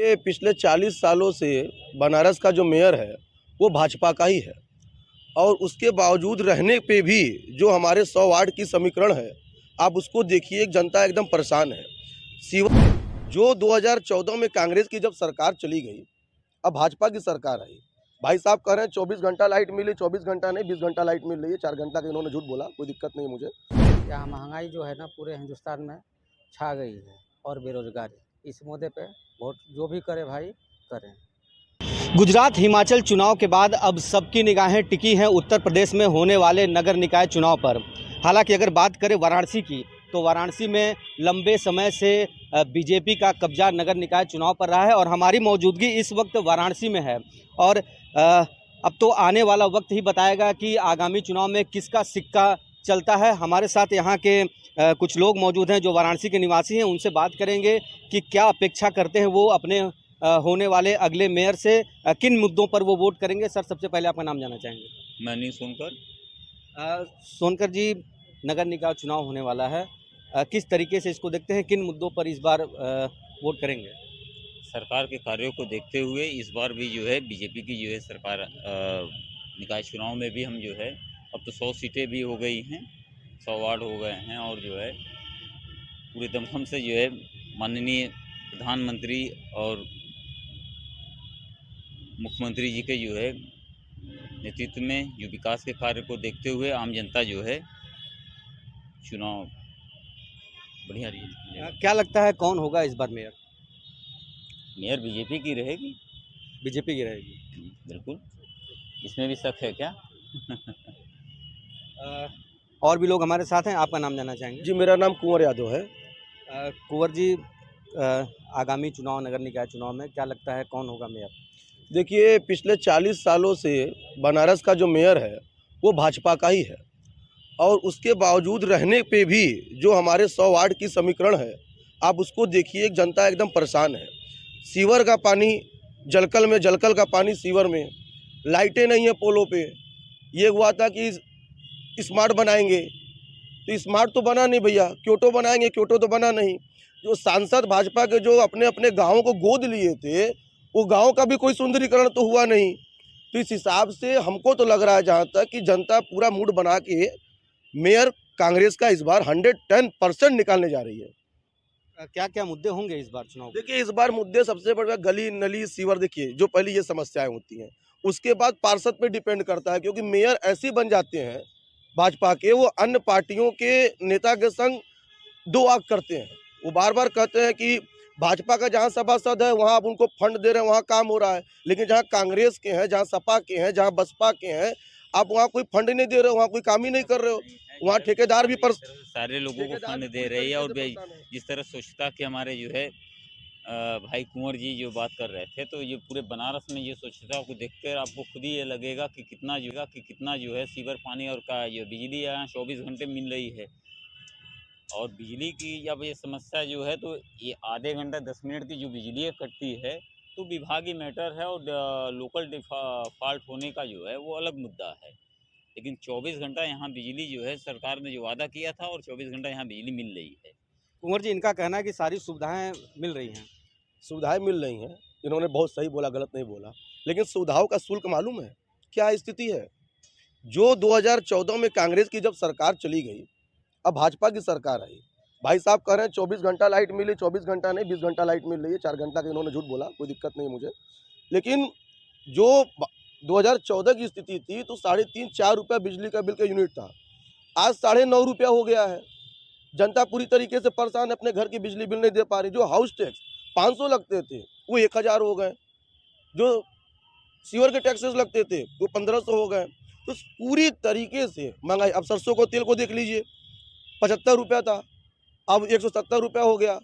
ये पिछले 40 सालों से बनारस का जो मेयर है वो भाजपा का ही है और उसके बावजूद रहने पे भी जो हमारे 100 वार्ड की समीकरण है, आप उसको देखिए, जनता एकदम परेशान है। सिवा जो 2014 में कांग्रेस की जब सरकार चली गई, अब भाजपा की सरकार आई। भाई साहब कह रहे हैं 24 घंटा लाइट मिली, 24 घंटा नहीं 20 घंटा लाइट मिल रही है। 4 घंटा का इन्होंने झूठ बोला, कोई दिक्कत नहीं मुझे। यहाँ महंगाई जो है ना पूरे हिंदुस्तान में छा गई है और बेरोजगारी। इस मुद्दे पे वोट जो भी करे भाई करें। गुजरात हिमाचल चुनाव के बाद अब सबकी निगाहें टिकी हैं उत्तर प्रदेश में होने वाले नगर निकाय चुनाव पर। हालांकि अगर बात करें वाराणसी की, तो वाराणसी में लंबे समय से बीजेपी का कब्जा नगर निकाय चुनाव पर रहा है और हमारी मौजूदगी इस वक्त वाराणसी में है। और अब तो आने वाला वक्त ही बताएगा कि आगामी चुनाव में किसका सिक्का चलता है। हमारे साथ यहाँ के कुछ लोग मौजूद हैं जो वाराणसी के निवासी हैं, उनसे बात करेंगे कि क्या अपेक्षा करते हैं वो अपने होने वाले अगले मेयर से, किन मुद्दों पर वो वोट करेंगे। सर, सबसे पहले आपका नाम जानना चाहेंगे। मनीष सोनकर। सोनकर जी, नगर निकाय चुनाव होने वाला है, किस तरीके से इसको देखते हैं, किन मुद्दों पर इस बार वोट करेंगे। सरकार के कार्यों को देखते हुए इस बार भी जो है बीजेपी की जो है सरकार निकाय चुनाव में भी हम जो है अब तो 100 सीटें भी हो गई हैं, 100 वार्ड हो गए हैं और जो है पूरे दमखम से जो है माननीय प्रधानमंत्री और मुख्यमंत्री जी के जो है नेतृत्व में जो विकास के कार्य को देखते हुए आम जनता जो है चुनाव बढ़िया रही है। क्या लगता है कौन होगा इस बार मेयर। मेयर बीजेपी की रहेगी। बीजेपी की रहेगी, बिल्कुल, इसमें भी शक है क्या? और भी लोग हमारे साथ हैं, आपका नाम जानना चाहेंगे। जी, मेरा नाम कुंवर यादव है। कुंवर जी, आगामी चुनाव नगर निकाय चुनाव में क्या लगता है कौन होगा मेयर। देखिए, पिछले 40 सालों से बनारस का जो मेयर है वो भाजपा का ही है और उसके बावजूद रहने पे भी जो हमारे 100 वार्ड की समीकरण है, आप उसको देखिए, जनता एकदम परेशान है। सीवर का पानी जलकल में, जलकल का पानी सीवर में, लाइटें नहीं है पोलों पे। ये हुआ था कि स्मार्ट बनाएंगे, तो स्मार्ट तो बना नहीं भैया। क्योटो बनाएंगे, क्योटो तो बना नहीं। जो सांसद भाजपा के जो अपने अपने गाँव को गोद लिए थे, वो गांव का भी कोई सुंदरीकरण तो हुआ नहीं। तो इस हिसाब से हमको तो लग रहा है जहाँ तक कि जनता पूरा मूड बना के मेयर कांग्रेस का इस बार 110% निकालने जा रही है। क्या क्या मुद्दे होंगे इस बार चुनाव। देखिए, इस बार मुद्दे सबसे बड़ा गली नली सीवर। देखिए, जो पहले ये समस्याएं होती हैं, उसके बाद पार्षद पे डिपेंड करता है, क्योंकि मेयर ऐसे बन जाते हैं भाजपा के, वो अन्य पार्टियों के नेता के संग दो आग करते हैं। वो बार बार कहते हैं कि भाजपा का जहाँ सभासद है वहाँ आप उनको फंड दे रहे हैं, वहाँ काम हो रहा है, लेकिन जहाँ कांग्रेस के हैं, जहाँ सपा के हैं, जहाँ बसपा के हैं, आप वहाँ कोई फंड नहीं दे रहे हो, वहाँ कोई काम ही नहीं कर रहे हो। वहाँ ठेकेदार भी सारे लोगों को फंड दे रहे हैं। और जिस तरह स्वच्छता के हमारे जो है भाई कुंवर जी जो बात कर रहे थे, तो ये पूरे बनारस में ये स्वच्छता को देखकर आपको खुद ही ये लगेगा कि कितना जो है सीवर पानी और का जो बिजली यहाँ 24 घंटे मिल रही है। और बिजली की जब ये समस्या जो है, तो ये आधे घंटा 10 मिनट की जो बिजली कटती है तो विभागीय मैटर है और लोकल डिफॉल्ट होने का जो है वो अलग मुद्दा है। लेकिन 24 घंटा यहाँ बिजली जो है सरकार ने जो वादा किया था, और 24 घंटा यहाँ बिजली मिल रही है। कुंवर जी, इनका कहना है कि सारी सुविधाएं मिल रही हैं। सुविधाएं मिल रही हैं, इन्होंने बहुत सही बोला, गलत नहीं बोला। लेकिन सुविधाओं का शुल्क मालूम है क्या स्थिति है? जो 2014 में कांग्रेस की जब सरकार चली गई, अब भाजपा की सरकार आई। भाई साहब कह रहे हैं 24 घंटा लाइट मिली, 24 घंटा नहीं 20 घंटा लाइट मिल रही है। 4 घंटा का इन्होंने झूठ बोला, कोई दिक्कत नहीं मुझे। लेकिन जो 2014 की स्थिति थी, तो 3.5-4 रुपया बिजली का बिल का यूनिट था, आज 9.5 रुपया हो गया है। जनता पूरी तरीके से परेशान है, अपने घर की बिजली बिल नहीं दे पा रही। जो हाउस टैक्स 500 लगते थे वो 1000 हो गए, जो सीवर के टैक्सेस लगते थे वो 1500 हो गए। तो पूरी तरीके से महंगाई। अब सरसों को तेल को देख लीजिए, 75 रुपया था, अब 170 रुपया हो गया।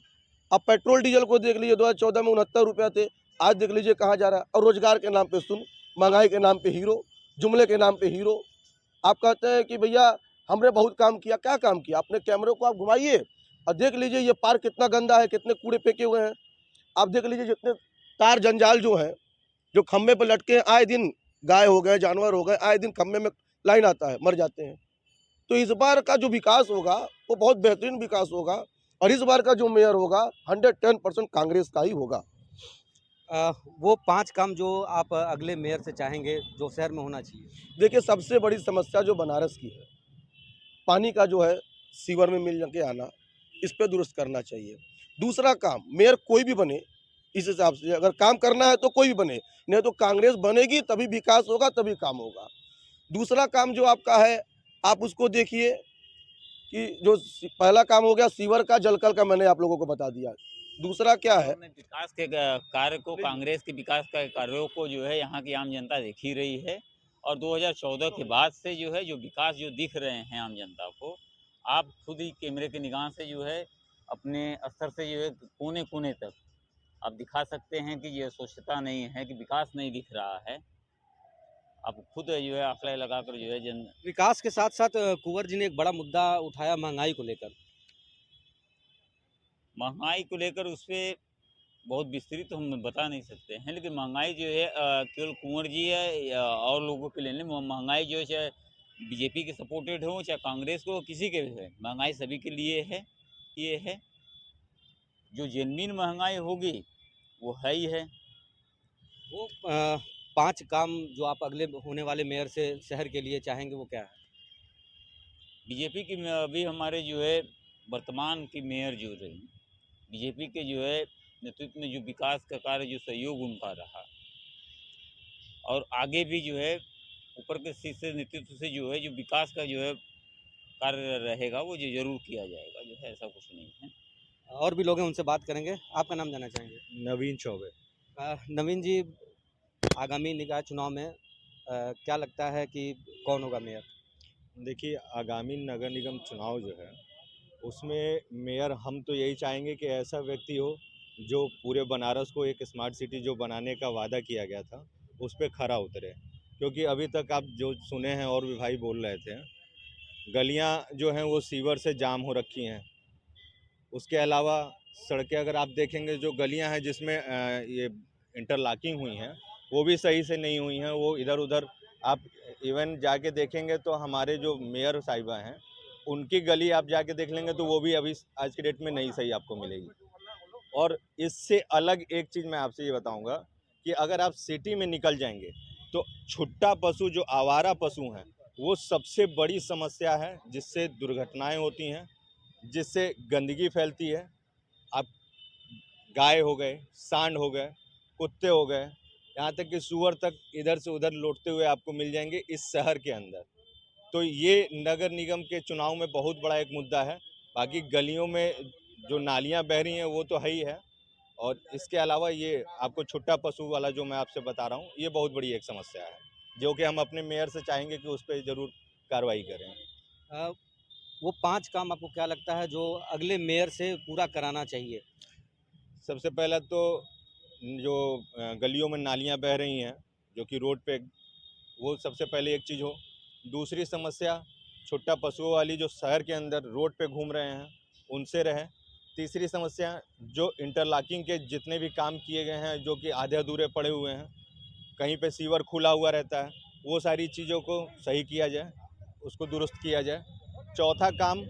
अब पेट्रोल डीजल को देख लीजिए, 2014 में 69 रुपया थे, आज देख लीजिए कहाँ जा रहा है। और रोजगार के नाम पे सुन, महंगाई के नाम पे हीरो, जुमले के नाम पे हीरो। आप कहते हैं कि भैया हमने बहुत काम किया। क्या काम किया? अपने कैमरे को आप घुमाइए और देख लीजिए ये पार्क कितना गंदा है, कितने कूड़े फेंके हुए हैं। आप देख लीजिए जितने तार जंजाल जो हैं, जो खम्भे पर लटके हैं, आए दिन गाय हो गए, जानवर हो गए, आए दिन खम्भे में लाइन आता है, मर जाते हैं। तो इस बार का जो विकास होगा वो बहुत बेहतरीन विकास होगा और इस बार का जो मेयर होगा 110% कांग्रेस का ही होगा। वो 5 काम जो आप अगले मेयर से चाहेंगे जो शहर में होना चाहिए? देखिए, सबसे बड़ी समस्या जो बनारस की है, पानी का जो है सीवर में मिल के आना, इस पे दुरुस्त करना चाहिए। दूसरा काम, मेयर कोई भी बने, इस हिसाब से अगर काम करना है तो कोई भी बने, नहीं तो कांग्रेस बनेगी तभी विकास होगा, तभी काम होगा। दूसरा काम जो आपका है, आप उसको देखिए कि जो पहला काम हो गया सीवर का, जलकल का मैंने आप लोगों को बता दिया। दूसरा क्या है, उन्होंने विकास के कार्य को, कांग्रेस के विकास के कार्यों को जो है यहाँ की आम जनता देख ही रही है। और 2014 के बाद से जो है जो विकास जो दिख रहे हैं आम जनता को, आप खुद ही कैमरे की निगाह से जो है अपने स्तर से जो है कोने कोने तक आप दिखा सकते हैं कि ये स्वच्छता नहीं है, कि विकास नहीं दिख रहा है। आप खुद जो है आंकड़ा लगाकर जो है जन विकास के साथ-साथ कुंवर जी ने एक बड़ा मुद्दा उठाया महँगाई को लेकर। महंगाई को लेकर उस पे बहुत विस्तृत तो हम बता नहीं सकते हैं, लेकिन महंगाई जो है केवल कुंवर जी है या और लोगों के लिए नहीं, महंगाई जो है चाहे बीजेपी के सपोर्टेड हो चाहे कांग्रेस को, किसी के भी है, महंगाई सभी के लिए है। ये है जो जेन्युइन महंगाई होगी वो है ही है। वो 5 काम जो आप अगले होने वाले मेयर से शहर के लिए चाहेंगे वो क्या है? बीजेपी की अभी हमारे जो है वर्तमान की मेयर जो रही, बीजेपी के जो है नेतृत्व में जो विकास का कार्य जो सहयोग उनका रहा, और आगे भी जो है ऊपर के शीर्ष नेतृत्व से जो है जो विकास का जो है कार्य रहेगा वो जो जरूर किया जाएगा, जो है ऐसा कुछ नहीं है। और भी लोग हैं उनसे बात करेंगे। आपका नाम जानना चाहेंगे? नवीन चौबे। नवीन जी, आगामी निकाय चुनाव में क्या लगता है कि कौन होगा मेयर? देखिए, आगामी नगर निगम चुनाव जो है उसमें मेयर हम तो यही चाहेंगे कि ऐसा व्यक्ति हो जो पूरे बनारस को एक स्मार्ट सिटी जो बनाने का वादा किया गया था उस पर खरा उतरे। क्योंकि अभी तक आप जो सुने हैं और भी भाई बोल रहे थे, गलियां जो हैं वो सीवर से जाम हो रखी हैं। उसके अलावा सड़कें अगर आप देखेंगे, जो गलियां हैं जिसमें ये इंटरलॉकिंग हुई हैं वो भी सही से नहीं हुई हैं, वो इधर उधर। आप इवन जाके देखेंगे तो हमारे जो मेयर साहिबा हैं उनकी गली आप जाके देख लेंगे तो वो भी अभी आज के डेट में नहीं सही आपको मिलेगी। और इससे अलग एक चीज़ मैं आपसे ये बताऊंगा कि अगर आप सिटी में निकल जाएंगे तो छुट्टा पशु, जो आवारा पशु हैं, वो सबसे बड़ी समस्या है, जिससे दुर्घटनाएं होती हैं, जिससे गंदगी फैलती है। आप गाय हो गए, सांड हो गए, कुत्ते हो गए, यहाँ तक कि सूअर तक इधर से उधर लौटते हुए आपको मिल जाएंगे इस शहर के अंदर। तो ये नगर निगम के चुनाव में बहुत बड़ा एक मुद्दा है। बाकी गलियों में जो नालियाँ बह रही हैं वो तो है ही है, और इसके अलावा ये आपको छुट्टा पशु वाला जो मैं आपसे बता रहा हूँ, ये बहुत बड़ी एक समस्या है, जो कि हम अपने मेयर से चाहेंगे कि उस पर ज़रूर कार्रवाई करें। अ, वो 5 काम आपको क्या लगता है जो अगले मेयर से पूरा कराना चाहिए? सबसे पहला तो जो गलियों में नालियाँ बह रही हैं जो कि रोड पे, वो सबसे पहले एक चीज़ हो। दूसरी समस्या छुट्टा पशुओं वाली जो शहर के अंदर रोड पे घूम रहे हैं उनसे रहे। तीसरी समस्या जो इंटरलॉकिंग के जितने भी काम किए गए हैं जो कि आधे अधूरे पड़े हुए हैं, कहीं पे सीवर खुला हुआ रहता है, वो सारी चीज़ों को सही किया जाए, उसको दुरुस्त किया जाए। चौथा काम,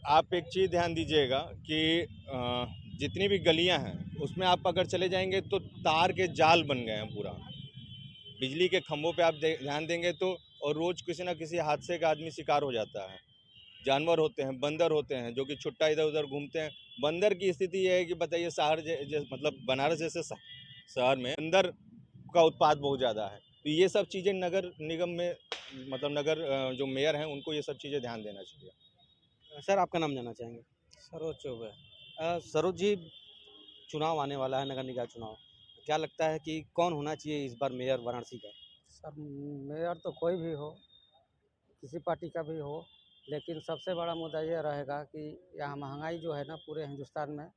आप एक चीज़ ध्यान दीजिएगा कि जितनी भी गलियां हैं उसमें आप अगर चले जाएंगे तो तार के जाल बन गए हैं पूरा। बिजली के खंभों पे आप ध्यान देंगे तो, और रोज़ किसी ना किसी हादसे का आदमी शिकार हो जाता है। जानवर होते हैं, बंदर होते हैं जो कि छुट्टा इधर उधर घूमते हैं। बंदर की स्थिति ये है कि बताइए, शहर मतलब बनारस जैसे शहर में बंदर का उत्पात बहुत ज़्यादा है। तो ये सब चीज़ें नगर निगम में, मतलब नगर जो मेयर हैं उनको ये सब चीज़ें ध्यान देना चाहिए। सर, आपका नाम जानना चाहेंगे? सरोज चौबे। सरोज जी, चुनाव आने वाला है, नगर निकाय चुनाव। क्या लगता है कि कौन होना चाहिए इस बार मेयर वाराणसी का? सर, मेयर तो कोई भी हो, किसी पार्टी का भी हो, लेकिन सबसे बड़ा मुद्दा ये रहेगा कि यहाँ महंगाई जो है ना पूरे हिंदुस्तान में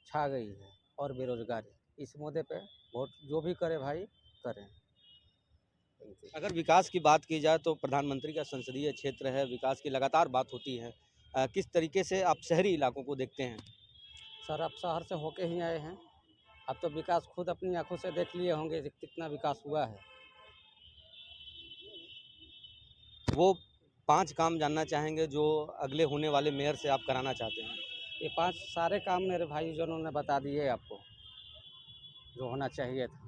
छा गई है, और बेरोजगारी। इस मुद्दे पे वोट जो भी करे भाई करें। अगर विकास की बात की जाए तो प्रधानमंत्री का संसदीय क्षेत्र है, विकास की लगातार बात होती है। किस तरीके से आप शहरी इलाकों को देखते हैं? सर, आप शहर से होके ही आए हैं, आप तो विकास खुद अपनी आंखों से देख लिए होंगे कि कितना विकास हुआ है। वो 5 काम जानना चाहेंगे जो अगले होने वाले मेयर से आप कराना चाहते हैं। ये 5 सारे काम मेरे भाई जनों ने बता दिए आपको, जो होना चाहिए था।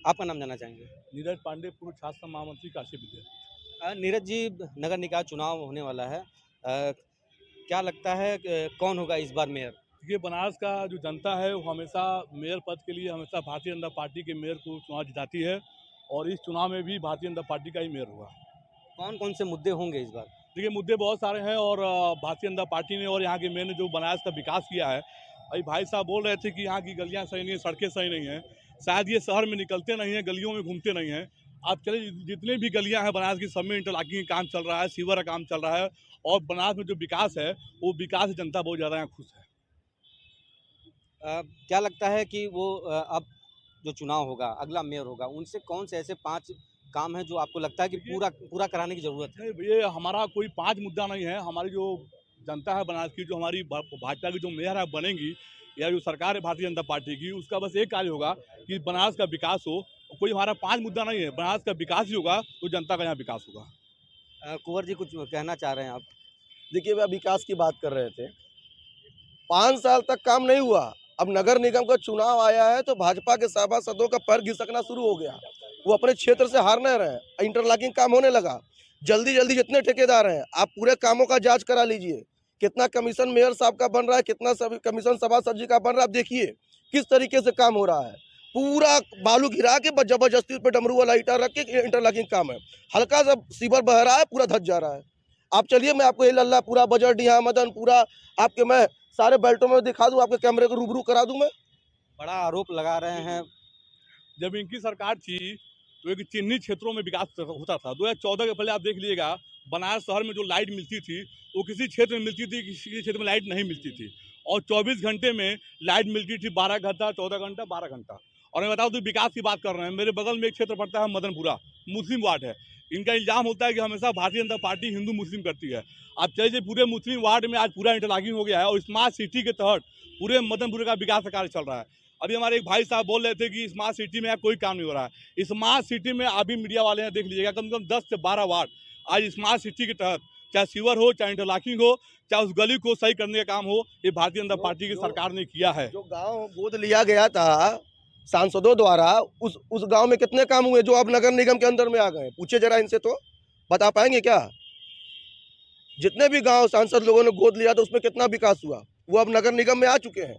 आपका नाम जानना चाहेंगे? नीरज पांडे, पूर्व छात्र महामंत्री काशी विद्यालय। नीरज जी, नगर निकाय चुनाव होने वाला है, क्या लगता है कौन होगा इस बार मेयर? देखिए, बनारस का जो जनता है वो हमेशा मेयर पद के लिए हमेशा भारतीय जनता पार्टी के मेयर को चुनाव जिताती है और इस चुनाव में भी भारतीय जनता पार्टी का ही मेयर होगा। कौन कौन से मुद्दे होंगे इस बार? देखिए, मुद्दे बहुत सारे हैं और भारतीय जनता पार्टी ने और यहाँ के मेयर ने जो बनारस का विकास किया है। अभी भाई साहब बोल रहे थे कि यहाँ की गलियाँ सही नहीं है, सड़कें सही नहीं हैं, शायद ये शहर में निकलते नहीं हैं, गलियों में घूमते नहीं हैं। आप चलिए, जितने भी गलियाँ हैं बनारस की, सब में इंटरलॉकिंग का काम चल रहा है, सीवर का काम चल रहा है और बनारस में जो विकास है वो विकास से जनता बहुत ज़्यादा यहाँ खुश है। क्या लगता है कि वो अब जो चुनाव होगा, अगला मेयर होगा, उनसे कौन से ऐसे 5 काम हैं जो आपको लगता है कि पूरा कराने की ज़रूरत है? नहीं, ये हमारा कोई 5 मुद्दा नहीं है। हमारी जो जनता है बनारस की, जो हमारी भाजपा की जो मेयर है बनेंगी या जो सरकार है भारतीय जनता पार्टी की, उसका बस एक कार्य होगा कि बनारस का विकास हो। कोई हमारा 5 मुद्दा नहीं है, बनारस का विकास ही होगा तो जनता का यहाँ विकास होगा। कुंवर जी, कुछ कहना चाह रहे हैं आप? देखिए, वह विकास की बात कर रहे थे। 5 साल तक काम नहीं हुआ, अब नगर निगम का चुनाव आया है तो भाजपा के सभासदों का पैर घिसकना शुरू हो गया। वो अपने क्षेत्र से हार नहीं रहे, इंटरलॉकिंग काम होने लगा। जल्दी जल्दी जितने ठेकेदार हैं, आप पूरे कामों का जांच करा लीजिए। कितना कमीशन मेयर साहब का बन रहा है, कितना कमीशन सभासद जी का बन रहा है, आप देखिए किस तरीके से काम हो रहा है। पूरा बालू गिरा के जबरदस्ती पे डमरू वाला ईटा रख के इंटरलॉकिंग काम है। हल्का सा सीवर बह रहा है, पूरा धस जा रहा है। आप चलिए, मैं आपको ये लल्ला पूरा बजट यहाँ मदन पूरा आपके मैं सारे बेल्टों में दिखा दूं, आपके कैमरे को रूबरू करा दूं मैं। बड़ा आरोप लगा रहे हैं। जब इनकी सरकार थी तो एक चिन्हित क्षेत्रों में विकास होता था। 2014 के पहले आप देख लीजिएगा, बनारस शहर में जो लाइट मिलती थी वो किसी क्षेत्र में मिलती थी, किसी क्षेत्र में लाइट नहीं मिलती थी। और 24 घंटे में लाइट मिलती थी, 12 घंटा, 14 घंटा, 12 घंटा। और मैं बताऊँ तो विकास की बात कर रहे हैं। मेरे बगल में एक क्षेत्र पड़ता है मदनपुरा, मुस्लिम वार्ड है। इनका इल्जाम होता है कि हमेशा भारतीय जनता पार्टी हिंदू मुस्लिम करती है। आप चलिए, पूरे मुस्लिम वार्ड में आज पूरा इंटरलॉकिंग हो गया है और स्मार्ट सिटी के तहत पूरे मदनपुर का विकास का कार्य चल रहा है। अभी हमारे एक भाई साहब बोल रहे थे कि स्मार्ट सिटी में कोई काम नहीं हो रहा है। स्मार्ट सिटी में अभी मीडिया वाले हैं, देख लीजिएगा, कम से कम 10 से 12 वार्ड आज स्मार्ट सिटी के तहत, चाहे सीवर हो, चाहे इंटरलॉकिंग हो, चाहे उस गली को सही करने का काम हो, ये भारतीय जनता पार्टी की सरकार ने किया है। जो गाँव गोद लिया गया था सांसदों द्वारा, उस गांव में कितने काम हुए जो अब नगर निगम के अंदर में आ गए? पूछे जरा इनसे, तो बता पाएंगे क्या? जितने भी गांव सांसद लोगों ने गोद लिया था उसमें कितना विकास हुआ, वो अब नगर निगम में आ चुके हैं।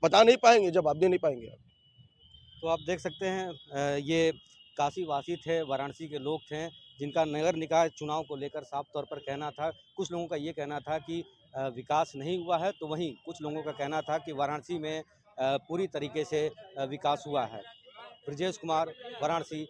बता नहीं पाएंगे, जवाब दे नहीं पाएंगे। तो आप देख सकते हैं, ये काशी वासी थे, वाराणसी के लोग थे, जिनका नगर निकाय चुनाव को लेकर साफ तौर पर कहना था। कुछ लोगों का ये कहना था कि विकास नहीं हुआ है, तो वहीं कुछ लोगों का कहना था कि वाराणसी में पूरी तरीके से विकास हुआ है। ब्रजेश कुमार, वाराणसी।